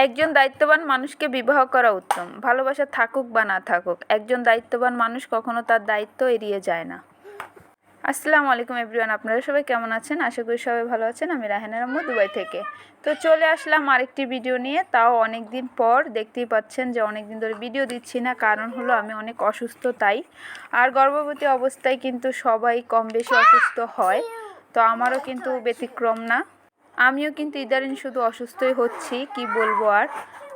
একজন দায়িত্ববান মানুষকে বিবাহ করা উত্তম। ভালোবাসা থাকুক বা না থাকুক, একজন দায়িত্ববান মানুষ কখনো তার দায়িত্ব এড়িয়ে যায় না। আসসালামু আলাইকুম এভরিওয়ান, আপনারা সবাই কেমন আছেন? আশা করি সবাই ভালো আছেন। আমি রাহেনা রহমত, দুবাই থেকে। তো চলে আসলাম আরেকটি ভিডিও নিয়ে, তাও অনেক দিন পর। দেখতেই পাচ্ছেন যে অনেক দিন ধরে ভিডিও দিচ্ছি না, কারণ হলো আমি অনেক অসুস্থ তাই। আর গর্ভবতী অবস্থায় কিন্তু সবাই কম বেশি অসুস্থ হয়, তো আমারও কিন্তু ব্যতিক্রম না। আমিও কিন্তু ইদানিং শুধু অসুস্থই হচ্ছি, কি বলবো আর।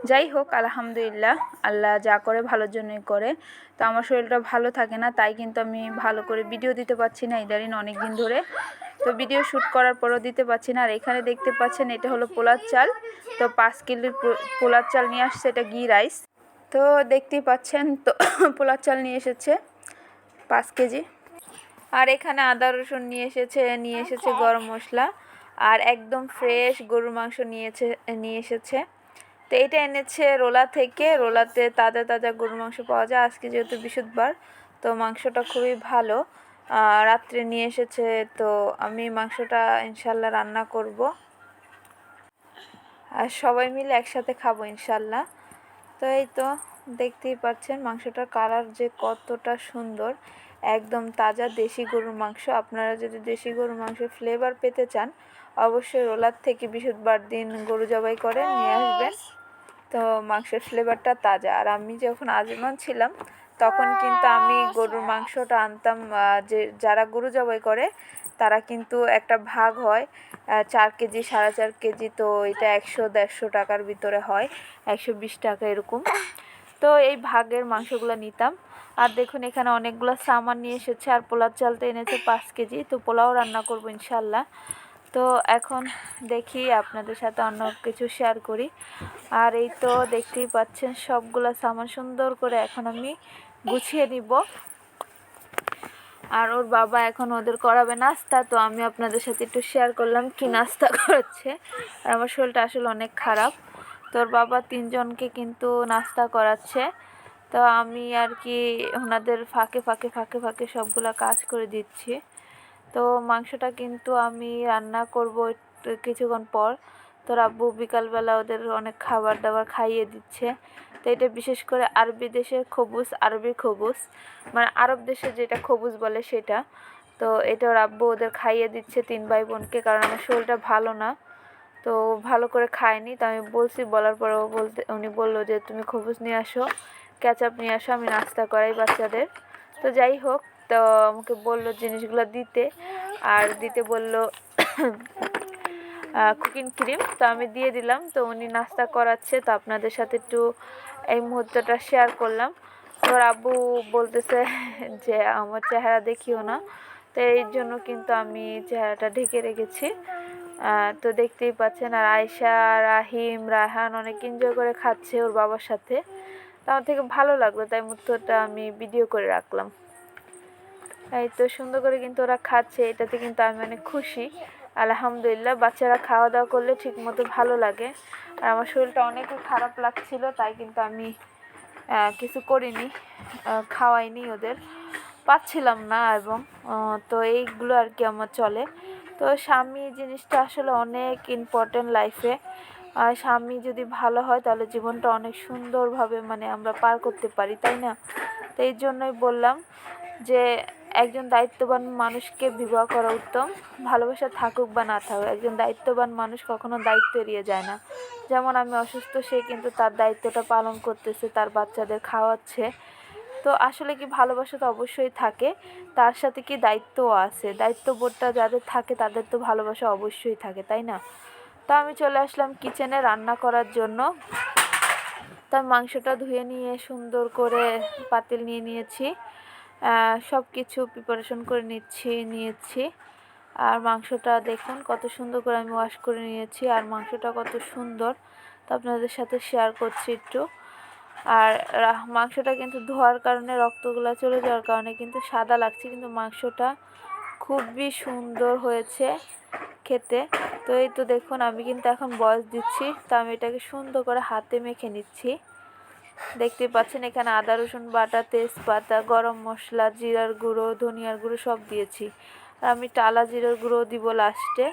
যাই হোক, আলহামদুলিল্লাহ, আল্লাহ যা করে ভালোর জন্যই করে। তো আমার শরীরটা ভালো থাকে না, তাই কিন্তু আমি ভালো করে ভিডিও দিতে পারছি না ইদানিং অনেক দিন ধরে। তো ভিডিও শ্যুট করার পরও দিতে পারছি না। আর এখানে দেখতে পাচ্ছেন এটা হলো পোলার চাল। তো 5 কিলোর পোলার চাল নিয়ে আসছে, এটা ঘি রাইস। তো দেখতেই পাচ্ছেন, তো পোলার চাল নিয়ে এসেছে 5 কেজি। আর এখানে আদা রসুন নিয়ে এসেছে গরম মশলা, আর একদম ফ্রেশ গরুর মাংস নিয়ে এসেছে। তো এটা এনেছে রোলা থেকে। রোলাতে তাজা তাজা গরুর মাংস পাওয়া যায়। আজকে যেহেতু বৃহস্পতিবার, তো মাংসটা খুবই ভালো। রাত্রে নিয়ে এসেছে, তো আমি মাংসটা ইনশাল্লাহ রান্না করব, আর সবাই মিলে একসাথে খাবো ইনশাল্লাহ। তো এই তো দেখতেই পাচ্ছেন মাংসটার কালার যে কতটা সুন্দর, একদম তাজা দেশি গরুর মাংস। আপনারা যদি দেশি গরুর মাংসের ফ্লেভার পেতে চান, অবশ্যই রোলার থেকে বৃহস্পতিবার দিন গরু জবাই করে নিয়ে আসবেন। তো মাংসের ফ্লেভারটা তাজা। আর আমি যখন আজীবন ছিলাম, তখন কিন্তু আমি গরুর মাংসটা আনতাম, যে যারা গরু জবাই করে তারা কিন্তু একটা ভাগ হয় 4 কেজি 4.5 কেজি। তো এটা 100-150 টাকার ভিতরে হয়, 120 টাকা এরকম। তো এই ভাগের মাংসগুলো নিতাম। আর দেখুন এখানে অনেকগুলো সামান নিয়ে এসেছে, আর পোলার চালটা এনেছে 5 কেজি। তো পোলাও রান্না করবো ইনশাল্লাহ। তো এখন দেখি আপনাদের সাথে অন্য কিছু শেয়ার করি। আর এই তো দেখতেই পাচ্ছেন সবগুলো সামান সুন্দর করে এখন আমি গুছিয়ে নিব। আর ওর বাবা এখন ওদের করাবে নাস্তা, তো আমি আপনাদের সাথে একটু শেয়ার করলাম কি নাস্তা করাচ্ছে। আর আমার শরীরটা আসলে অনেক খারাপ, তো ওর বাবা 3 জনকে কিন্তু নাস্তা করাচ্ছে। তো আমি আর কি ওনাদের ফাঁকে ফাঁকে ফাঁকে ফাঁকে সবগুলা কাজ করে দিচ্ছি। তো মাংসটা কিন্তু আমি রান্না করব কিছুক্ষণ পর। তো আব্বু বিকালবেলা ওদের অনেক খাবার দাবার খাইয়ে দিচ্ছে। তো এটা বিশেষ করে আরবি দেশের খবুজ, আরবি খবুজ, মানে আরব দেশে যেটা খবুজ বলে সেটা। তো এটা ওর আব্বু ওদের খাইয়ে দিচ্ছে 3 ভাই বোনকে, কারণ আমার শরীরটা ভালো না, তো ভালো করে খায়নি। তো আমি বলছি, বলার পরে উনি বললো যে তুমি খবুজ নিয়ে আসো, ক্যাচাপ নিয়ে আসো, আমি নাস্তা করাই বাচ্চাদের। তো যাই হোক, তো আমাকে বললো জিনিসগুলো দিতে, আর দিতে বললো কুকিং ক্রিম, তো আমি দিয়ে দিলাম। তো উনি নাস্তা করাচ্ছে, তো আপনাদের সাথে একটু এই মুহূর্তটা শেয়ার করলাম। তো আব্বু বলতেছে যে আমার চেহারা দেখিও না, তো এই জন্য কিন্তু আমি চেহারাটা ঢেকে রেখেছি। তো দেখতেই পাচ্ছেন। আর আয়েশা, রাহিম, রায়হান অনেক এনজয় করে খাচ্ছে ওর বাবার সাথে। তো আমার থেকে ভালো লাগলো, তাই মুহূর্তটা আমি ভিডিও করে রাখলাম। এই তো সুন্দর করে কিন্তু ওরা খাচ্ছে, এটাতে কিন্তু আমি অনেক খুশি। আলহামদুলিল্লাহ, বাচ্চারা খাওয়া দাওয়া করলে ঠিক মতো ভালো লাগে। আর আমার শরীরটা অনেক খারাপ লাগছিল, তাই কিন্তু আমি কিছু করিনি, খাওয়াইনি ওদের, পাচ্ছিলাম না। এবং তো এইগুলো আর কি আমার চলে। তো স্বামী জিনিসটা আসলে অনেক ইম্পর্টেন্ট লাইফে। আর স্বামী যদি ভালো হয় তাহলে জীবনটা অনেক সুন্দরভাবে মানে আমরা পার করতে পারি, তাই না? তো এই জন্যই বললাম যে একজন দায়িত্ববান মানুষকে বিবাহ করা উত্তম। ভালোবাসা থাকুক বা না থাকুক, একজন দায়িত্ববান মানুষ কখনো দায়িত্ব এড়িয়ে যায় না। যেমন আমি অসুস্থ, সে কিন্তু তার দায়িত্বটা পালন করতেছে, তার বাচ্চাদের খাওয়াচ্ছে। তো আসলে কি ভালোবাসা তো অবশ্যই থাকে, তার সাথে কি দায়িত্বও আছে। দায়িত্ববোধটা যাদের থাকে তাদের তো ভালোবাসা অবশ্যই থাকে, তাই না? তো আমি চলে আসলাম কিচেনে রান্না করার জন্য। তার মাংসটা ধুয়ে নিয়ে সুন্দর করে পাতিল নিয়ে নিয়েছি, সব কিছু প্রিপারেশন করে নিয়েছি। আর মাংসটা দেখুন কত সুন্দর করে আমি ওয়াশ করে নিয়েছি, আর মাংসটা কত সুন্দর, তো আপনাদের সাথে শেয়ার করছি একটু। আর মাংসটা কিন্তু ধোয়ার কারণে রক্তগুলো চলে যাওয়ার কারণে কিন্তু সাদা লাগছে, কিন্তু মাংসটা খুবই সুন্দর হয়েছে খেতে। তো এই তো দেখুন আমি কিন্তু এখন বয়স দিচ্ছি, তো আমি এটাকে সুন্দর করে হাতে মেখে নিচ্ছি। দেখতে পাচ্ছেন এখানে আদা রসুন বাটা, তেজপাতা, গরম মশলা, জিরার গুঁড়ো, ধনিয়ার গুঁড়ো সব দিয়েছি। আর আমি টালা জিরার গুঁড়ো দিব লাস্টে।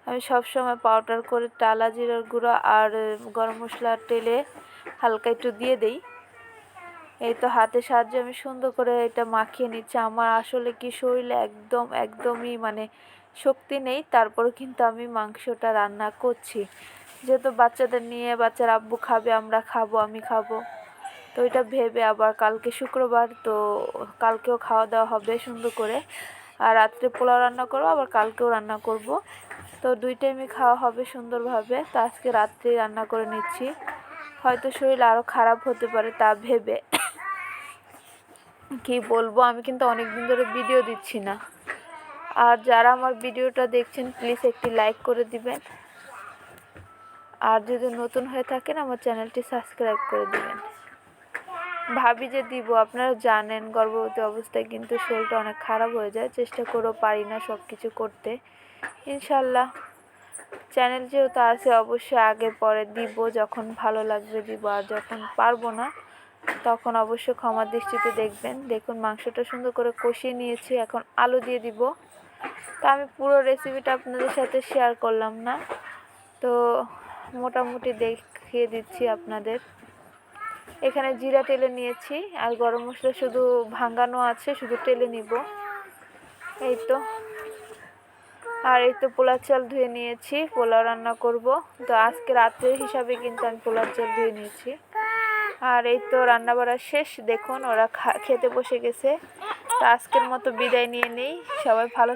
আমি সবসময় পাউডার করে টালা জিরার গুঁড়ো আর গরম মশলা তেলে হালকা একটু দিয়ে দেই। এই তো হাতের সাহায্যে আমি সুন্দর করে এটা মাখিয়ে নিচ্ছি। আমার আসলে কি শরীরে একদমই মানে শক্তি নেই, তারপর কিন্তু আমি মাংসটা রান্না করছি, যেহেতু বাচ্চাদের নিয়ে, বাচ্চার আব্বু খাবে, আমরা খাবো, আমি খাবো, তো এটা ভেবে আবার কালকে শুক্রবার, তো কালকেও খাওয়া দাওয়া হবে সুন্দর করে, আর রাত্রে পোলাও রান্না করবো, আবার কালকেও রান্না করব, তো দুই টাইমে খাওয়া হবে সুন্দরভাবে। তো আজকে রাত্রে রান্না করে নিচ্ছি, হয়তো শরীর আরও খারাপ হতে পারে তা ভেবে। কি বলবো, আমি কিন্তু অনেক দিন ধরে ভিডিও দিচ্ছি না। আর যারা আমার ভিডিওটা দেখছেন প্লিজ একটি লাইক করে দিবেন, আর যদি নতুন হয়ে থাকেন আমার চ্যানেলটি সাবস্ক্রাইব করে দিবেন। ভাবি যে দিব, আপনারা জানেন গর্ভবতী অবস্থায় কিন্তু শরীরটা অনেক খারাপ হয়ে যায়, চেষ্টা করেও পারি না সব কিছু করতে। ইনশাল্লাহ চ্যানেল যেহেতু আছে অবশ্যই আগে পরে দিব, যখন ভালো লাগবে দিব, আর যখন পারবো না তখন অবশ্যই ক্ষমার দৃষ্টিতে দেখবেন। দেখুন মাংসটা সুন্দর করে কষিয়ে নিয়েছি, এখন আলু দিয়ে দিব। তো আমি পুরো রেসিপিটা আপনাদের সাথে শেয়ার করলাম না, তো মোটামুটি দেখিয়ে দিচ্ছি আপনাদের। এখানে জিরা টেলে নিয়েছি, আর গরম মশলা শুধু ভাঙানো আছে, শুধু টেলে নিব। এই তো, আর এই তো পোলার চাল ধুয়ে নিয়েছি, পোলাও রান্না করব। তো আজকে রাত্রের হিসাবে কিন্তু আমি পোলার চাল ধুয়ে নিয়েছি। আর এই তো রান্না বাড়া শেষ, দেখুন ওরা খেতে বসে গেছে। তো আজকের মতো বিদায় নিয়ে নেই, সবাই ভালো